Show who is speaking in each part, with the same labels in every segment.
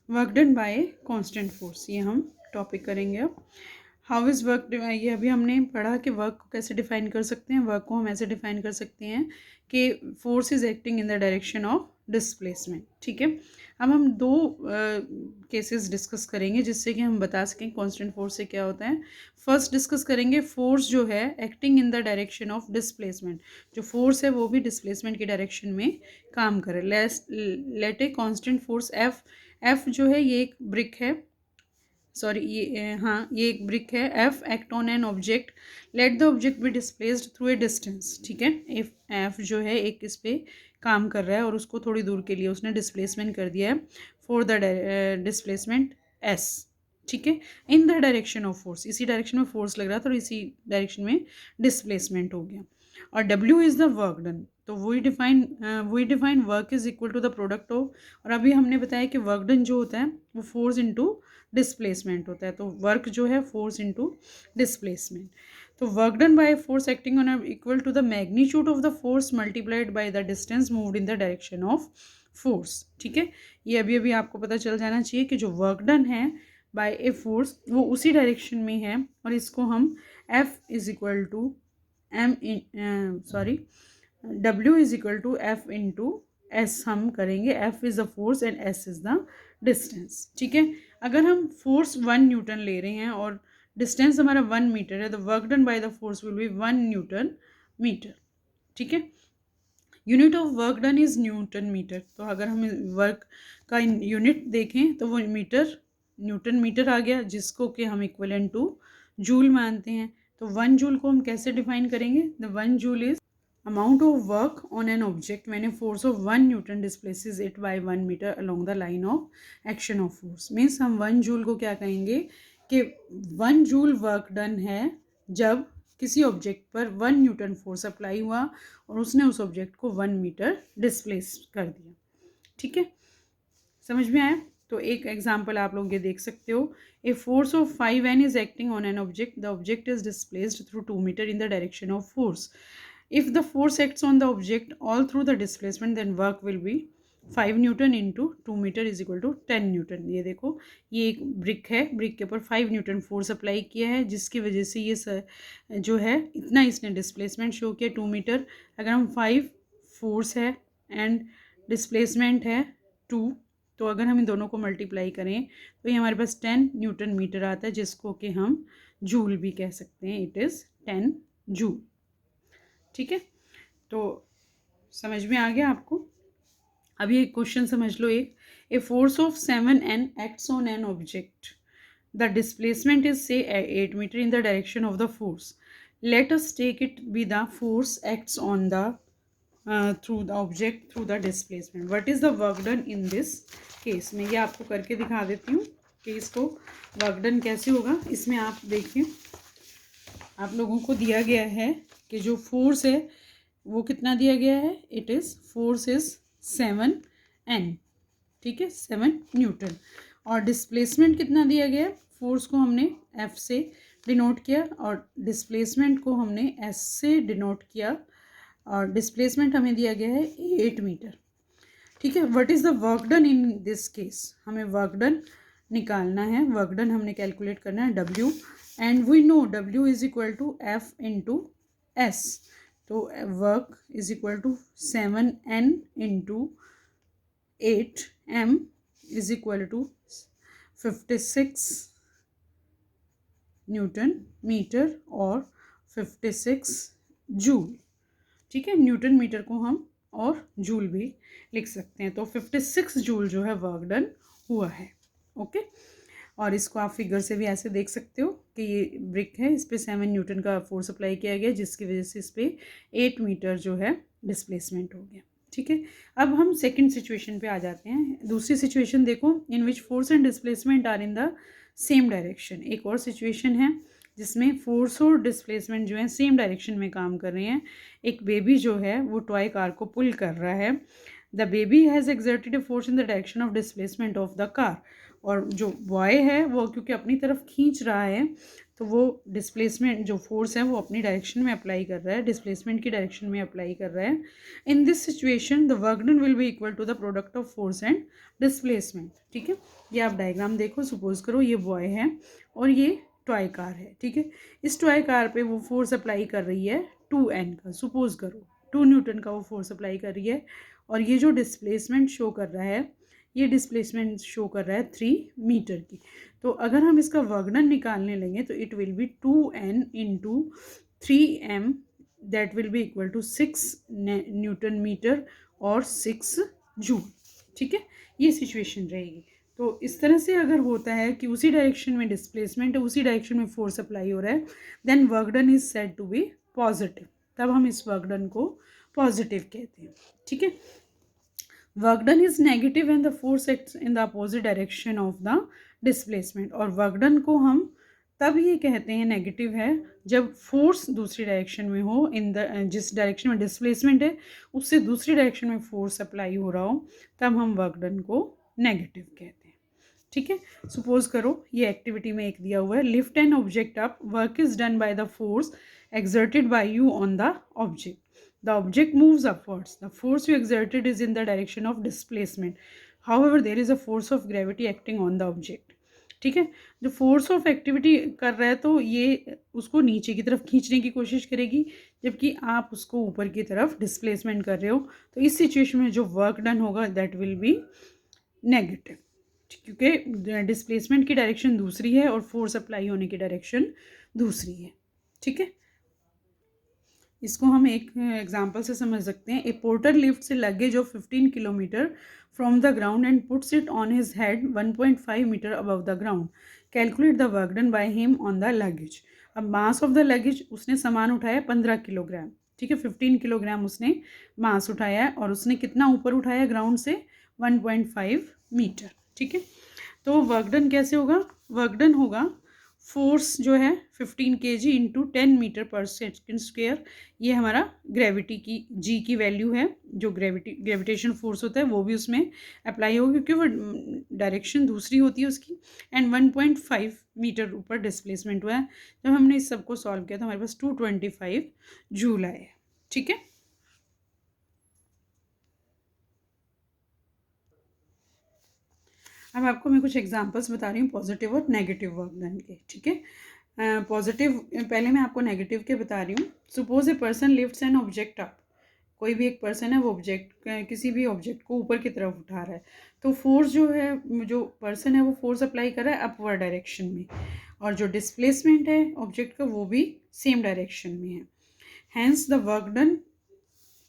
Speaker 1: Work done bye constant force, ये हम topic करेंगे अब। हाउ इज़ वर्क, ये अभी हमने पढ़ा कि वर्क को कैसे डिफाइन कर सकते हैं। वर्क को हम ऐसे डिफाइन कर सकते हैं कि force is acting in the direction of displacement. ठीक है, अब हम दो केसेस डिस्कस करेंगे जिससे कि हम बता सकें कांस्टेंट फोर्स से क्या होता है। फर्स्ट डिस्कस करेंगे फोर्स जो है acting in the direction of displacement. जो फोर्स है वो भी डिस्प्लेसमेंट की डायरेक्शन में काम करे। Let a constant force F जो है ये एक ब्रिक है, सॉरी ये हाँ ये एक ब्रिक है। F act on an object, let the object be displaced through a distance. ठीक है, एफ जो है एक इस पे काम कर रहा है और उसको थोड़ी दूर के लिए उसने डिस्प्लेसमेंट कर दिया है फॉर द डिस्प्लेसमेंट एस। ठीक है, इन द डायरेक्शन ऑफ फोर्स, इसी डायरेक्शन में फोर्स लग रहा था और इसी डायरेक्शन में डिस्प्लेसमेंट हो गया। और W is the work done, तो वही define work is equal to the product of, और अभी हमने बताया कि वर्क डन जो होता है वो फोर्स इंटू डिस्प्लेसमेंट होता है। तो वर्क जो है फोर्स इंटू डिस्प्लेसमेंट। तो work done by force acting on equal to the magnitude of the force multiplied by the distance moved in the direction of force. ठीक है, ये अभी अभी आपको पता चल जाना चाहिए कि जो वर्क डन है बाय ए फोर्स वो उसी डायरेक्शन में है, और इसको हम F is equal to M in sorry W is equal to F into S हम करेंगे। F is the force and S is the distance. ठीक है, अगर हम फोर्स 1 न्यूटन ले रहे हैं और डिस्टेंस हमारा 1 मीटर है, तो work done by the force will be 1 newton metre. ठीक है, unit of work done is newton metre. तो अगर हम वर्क का यूनिट देखें तो वो न्यूटन मीटर आ गया, जिसको कि हम इक्विवेलेंट टू जूल मानते हैं। तो 1 जूल को हम कैसे डिफाइन करेंगे? The 1 joule is amount of work on an object when a force of 1 Newton displaces it by 1 meter along the line of action of force। Means हम 1 joule को क्या कहेंगे कि 1 जूल वर्क डन है जब किसी object पर 1 Newton force apply हुआ और उसने उस ऑब्जेक्ट को 1 मीटर डिस्प्लेस कर दिया। ठीक है, समझ में आया? तो एक एग्जाम्पल आप लोग ये देख सकते हो। A force of 5N is acting on an object, the object is displaced through 2 metre in the direction of force. If the force acts on the object all through the displacement, then work will be 5 newton into 2 metre is equal to 10 newton. ये देखो, ये एक brick है, brick के ऊपर 5 Newton force apply किया है, जिसकी वजह से ये जो है इतना इसने डिस्प्लेसमेंट शो किया 2 मीटर। अगर हम 5 फोर्स है एंड डिस्प्लेसमेंट है 2, तो अगर हम इन दोनों को मल्टीप्लाई करें तो ये हमारे पास 10 न्यूटन मीटर आता है, जिसको कि हम जूल भी कह सकते हैं। It is 10 joule. ठीक है, तो समझ में आ गया आपको? अब ये क्वेश्चन समझ लो। एक a force of 7N acts on an object, the displacement is से 8 metre in the direction of the force. Let us take it be the force acts on the through the object through the displacement. What is the work done in this case? मैं ये आपको करके दिखा देती हूँ कि इसको work done कैसे होगा। इसमें आप देखिए, आप लोगों को दिया गया है कि जो फोर्स है वो कितना दिया गया है। It is force is 7N। ठीक है, 7 न्यूटन। और डिस्प्लेसमेंट कितना दिया गया है? फोर्स को हमने F से डिनोट किया और डिस्प्लेसमेंट को हमने S से डिनोट किया, और डिस्प्लेसमेंट हमें दिया गया है 8 मीटर। ठीक है, what is the work done in this case? हमें वर्क डन निकालना है। वर्क डन हमने कैलकुलेट करना है W, and we know W is equal to F into S। तो work is equal to 7N into 8M is equal to 56 newton metre और 56 joule. ठीक है, न्यूटन मीटर को हम और जूल भी लिख सकते हैं। तो 56 जूल जो है वर्क डन हुआ है। ओके, और इसको आप फिगर से भी ऐसे देख सकते हो कि ये ब्रिक है, इस पर 7 न्यूटन का फोर्स अप्लाई किया गया, जिसकी वजह से इस पर 8 मीटर जो है डिस्प्लेसमेंट हो गया। ठीक है, अब हम सेकंड सिचुएशन पे आ जाते हैं। दूसरी सिचुएशन देखो, in which force and displacement are in the same direction. एक और सिचुएशन है जिसमें फोर्स और डिस्प्लेसमेंट जो है सेम डायरेक्शन में काम कर रहे हैं। एक बेबी जो है वो टॉय कार को पुल कर रहा है। The baby has exerted a force in the direction of displacement of the car. और जो बॉय है वो क्योंकि अपनी तरफ खींच रहा है तो वो डिस्प्लेसमेंट जो फोर्स है वो अपनी डायरेक्शन में अप्लाई कर रहा है, डिस्प्लेसमेंट की डायरेक्शन में अप्लाई कर रहा है। In this situation the work done will be equal to the product of force and displacement. ठीक है, ये आप डायग्राम देखो, सपोज करो ये बॉय है और ये टॉय कार है। ठीक है, इस टॉय कार पे वो फोर्स अप्लाई कर रही है 2N का, सपोज करो 2 न्यूटन का वो फोर्स अप्लाई कर रही है। और ये जो डिस्प्लेसमेंट शो कर रहा है, ये डिस्प्लेसमेंट शो कर रहा है 3 मीटर की। तो अगर हम इसका वर्क डन निकालने लेंगे तो it will be 2N into 3M, that will be equal to 6 newton metre और 6 जूल। ठीक है, ये सिचुएशन रहेगी। तो इस तरह से अगर होता है कि उसी डायरेक्शन में डिस्प्लेसमेंट है, उसी डायरेक्शन में फोर्स अप्लाई हो रहा है, then work done is said to be positive. तब हम इस वर्क डन को पॉजिटिव कहते हैं। ठीक है, work done is negative and the force acts in the opposite direction of the displacement. और वर्क डन को हम तब ये कहते हैं नेगेटिव है जब फोर्स दूसरी डायरेक्शन में हो, इन द जिस डायरेक्शन में डिस्प्लेसमेंट है उससे दूसरी डायरेक्शन में फोर्स अप्लाई हो रहा हो, तब हम वर्क डन को नेगेटिव कहते हैं। ठीक है, सपोज करो ये एक्टिविटी में एक दिया हुआ है, lift N object up, work is done by the force exerted by you on the object. The object moves upwards. The force you exerted is in the direction of displacement. However, there is a force of gravity acting on the object. ठीक है, जो force of activity कर रहा है तो ये उसको नीचे की तरफ खींचने की कोशिश करेगी, जबकि आप उसको ऊपर की तरफ डिस्प्लेसमेंट कर रहे हो। तो इस सिचुएशन में जो वर्क डन होगा दैट विल बी नेगेटिव, क्योंकि डिस्प्लेसमेंट की डायरेक्शन दूसरी है और फोर्स अप्लाई होने की डायरेक्शन दूसरी है। ठीक है, इसको हम एक एग्जांपल से समझ सकते हैं। ए पोर्टर लिफ्ट से luggage of 15 kilometre from the ground and puts it on his head 1.5 metre above the ground. Calculate the work done by him on the luggage. अब मास ऑफ द लगेज, उसने सामान उठाया 15 kilogram. ठीक है, 15 kilogram उसने मास उठाया है और उसने कितना ऊपर उठाया ग्राउंड से, 1.5 मीटर। ठीक है, तो वर्क डन कैसे होगा, वर्क डन होगा फोर्स जो है 15 kg इंटू 10 मीटर पर सेकेंड स्क्वेयर। ये हमारा ग्रेविटी की जी की वैल्यू है, जो ग्रेविटेशन फोर्स होता है वो भी उसमें अप्लाई होगा क्योंकि वो डायरेक्शन दूसरी होती है उसकी। एंड 1.5 मीटर ऊपर डिस्प्लेसमेंट हुआ है। जब हमने इस सबको सॉल्व किया तो हमारे पास 225 जूल आए। ठीक है, अब आपको मैं कुछ एग्जांपल्स बता रही हूँ पॉजिटिव और नेगेटिव वर्क डन के। ठीक है, पॉजिटिव पहले मैं आपको नेगेटिव के बता रही हूँ। Suppose a person lifts N object up, कोई भी एक पर्सन है वो ऑब्जेक्ट किसी भी ऑब्जेक्ट को ऊपर की तरफ उठा रहा है, तो फोर्स जो है, जो पर्सन है वो फोर्स अप्लाई कर रहा है अपवर्ड डायरेक्शन में, और जो डिस्प्लेसमेंट है ऑब्जेक्ट का वो भी सेम डायरेक्शन में है। Hence the work done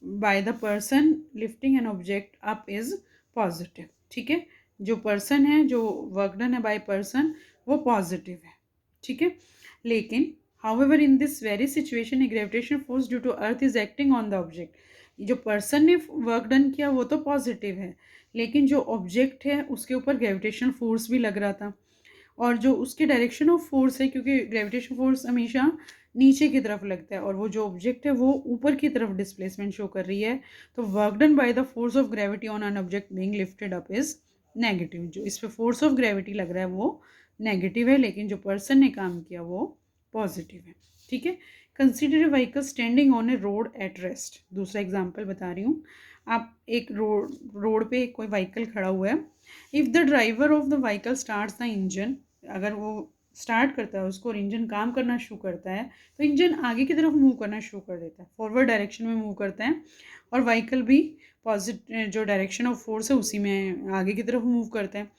Speaker 1: by the person lifting an object up is positive. ठीक है, जो पर्सन है, जो वर्क डन है बाय पर्सन, वो पॉजिटिव है। ठीक है, लेकिन however in this very situation a gravitation force due to earth is acting on the object. जो पर्सन ने वर्क डन किया वो तो पॉजिटिव है, लेकिन जो ऑब्जेक्ट है उसके ऊपर ग्रेविटेशनल फोर्स भी लग रहा था, और जो उसके डायरेक्शन ऑफ फोर्स है, क्योंकि ग्रेविटेशन फोर्स हमेशा नीचे की तरफ लगता है और वो जो ऑब्जेक्ट है वो ऊपर की तरफ डिस्प्लेसमेंट शो कर रही है, तो work done by the force of gravity on an object being lifted up is negative. जो इस पे फोर्स ऑफ ग्रेविटी लग रहा है वो नेगेटिव है, लेकिन जो पर्सन ने काम किया वो पॉजिटिव है। ठीक है, consider a vehicle standing on A road at rest. दूसरा एग्जांपल बता रही हूँ। आप एक रोड पे कोई व्हीकल खड़ा हुआ है। If the driver of the vehicle starts the engine, अगर वो स्टार्ट करता है उसको और इंजन काम करना शुरू करता है, तो इंजन आगे की तरफ मूव करना शुरू कर देता है, फॉरवर्ड डायरेक्शन में मूव करता है, और व्हीकल भी पॉजिटिव जो डायरेक्शन ऑफ फोर्स है उसी में आगे की तरफ मूव करते हैं।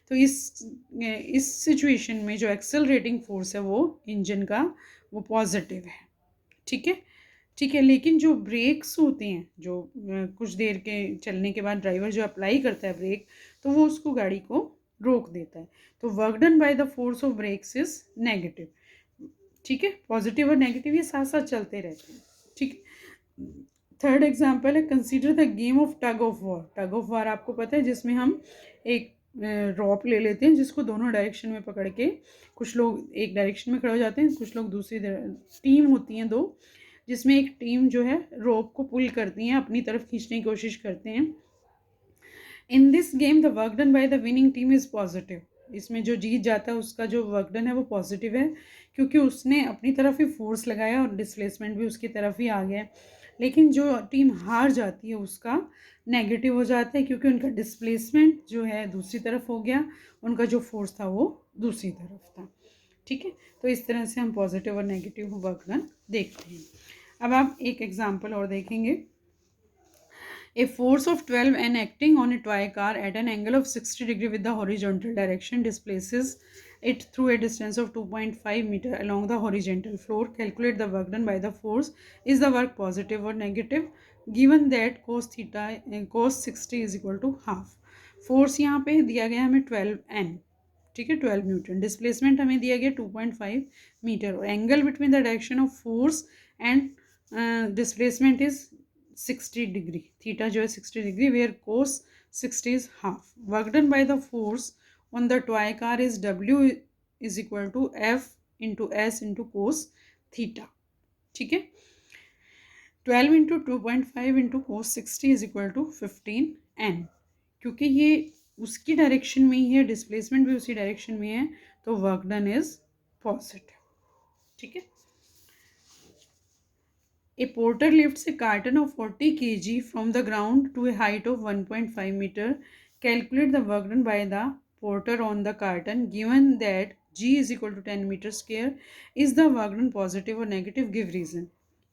Speaker 1: तो इस सिचुएशन में जो एक्सेलरेटिंग फोर्स है वो इंजन का वो पॉजिटिव है। ठीक है, ठीक है, लेकिन जो ब्रेक्स होते हैं, जो कुछ देर के चलने के बाद ड्राइवर जो अप्लाई करता है ब्रेक, तो वो उसको गाड़ी को रोक देता है। तो work done by the force of brakes is negative. ठीक है, पॉजिटिव और नेगेटिव ये साथ साथ चलते रहते हैं। ठीक है, थर्ड एग्जाम्पल है, consider the game of tug of war. Tug of war आपको पता है, जिसमें हम एक रॉप ले लेते हैं जिसको दोनों डायरेक्शन में पकड़ के, कुछ लोग एक डायरेक्शन में खड़े हो जाते हैं, कुछ लोग दूसरी, टीम होती हैं दो, जिसमें एक टीम जो है रोप को पुल करती हैं, अपनी तरफ खींचने की कोशिश करते हैं, in this game the work done by the winning team is positive. इसमें जो जीत जाता है उसका जो वर्क डन है वो पॉजिटिव है, क्योंकि उसने अपनी तरफ ही फोर्स लगाया और डिस्प्लेसमेंट भी उसकी तरफ ही आ गया। लेकिन जो टीम हार जाती है उसका नेगेटिव हो जाता है, क्योंकि उनका डिस्प्लेसमेंट जो है दूसरी तरफ हो गया, उनका जो फोर्स था वो दूसरी तरफ था। ठीक है, तो इस तरह से हम पॉजिटिव और नेगेटिव वर्क डन देखते हैं। अब आप एक एग्जाम्पल और देखेंगे। A force of 12 N acting on a toy car at an angle of 60 degree with the horizontal direction displaces it through a distance of 2.5 meter along the horizontal floor. Calculate the work done by the force. Is the work positive or negative? Given that cos theta cos 60 is equal to half. Force यहाँ पे दिया गया हमें 12 N, ठीक है, 12 Newton. Displacement हमें दिया गया 2.5 मीटर और angle between the direction of force and displacement is 60 degree. Theta जो है 60 degree, where cos 60 is half. Work done by the force on the toy car is W is equal to F into S into cos theta. ठीक है, 12 into 2.5 into cos 60 is equal to 15N। क्योंकि ये उसकी direction में ही है, displacement भी उसी direction में है, तो वर्क डन इज पॉजिटिव। ठीक है, A porter lifts a carton of 40 kg from the ground to a height of 1.5 meter. Calculate the work done by the porter on the carton. Given that G is equal to 10 meter square, is the work done positive or negative? Give reason.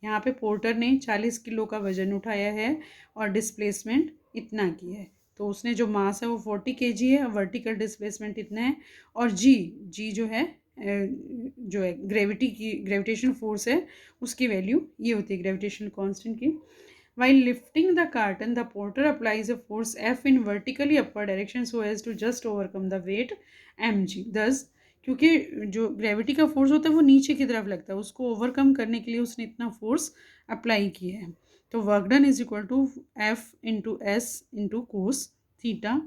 Speaker 1: यहाँ पे porter ने 40 kilo का वजन उठाया है और displacement इतना की है, तो उसने जो मास है वो 40 kg है, वर्टिकल डिस्प्लेसमेंट इतना है, और जी जो है जो है ग्रेविटेशन फोर्स है उसकी वैल्यू ये होती है ग्रेविटेशन कांस्टेंट की। While lifting the carton the porter applies a force F in vertically upper direction so as to just overcome the weight mg। दस, क्योंकि जो ग्रेविटी का फोर्स होता है वो नीचे की तरफ लगता है, उसको ओवरकम करने के लिए उसने इतना फोर्स अप्लाई किया है। तो work done is equal to F into S into cos theta.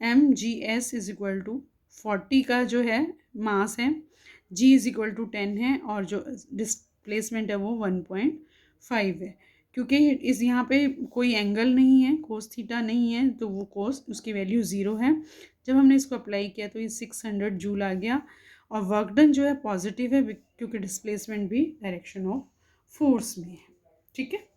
Speaker 1: mgs is equal to 40 का जो है मास है, g इज इक्वल टू 10 है, और जो डिस्प्लेसमेंट है वो 1.5 है। क्योंकि इस यहाँ पे कोई एंगल नहीं है, कोस थीटा नहीं है, तो वो कोस उसकी वैल्यू 0 है। जब हमने इसको अप्लाई किया तो ये 600 जूल आ गया, और वर्क डन जो है पॉजिटिव है क्योंकि डिस्प्लेसमेंट भी डायरेक्शन ऑफ फोर्स में है। ठीक है।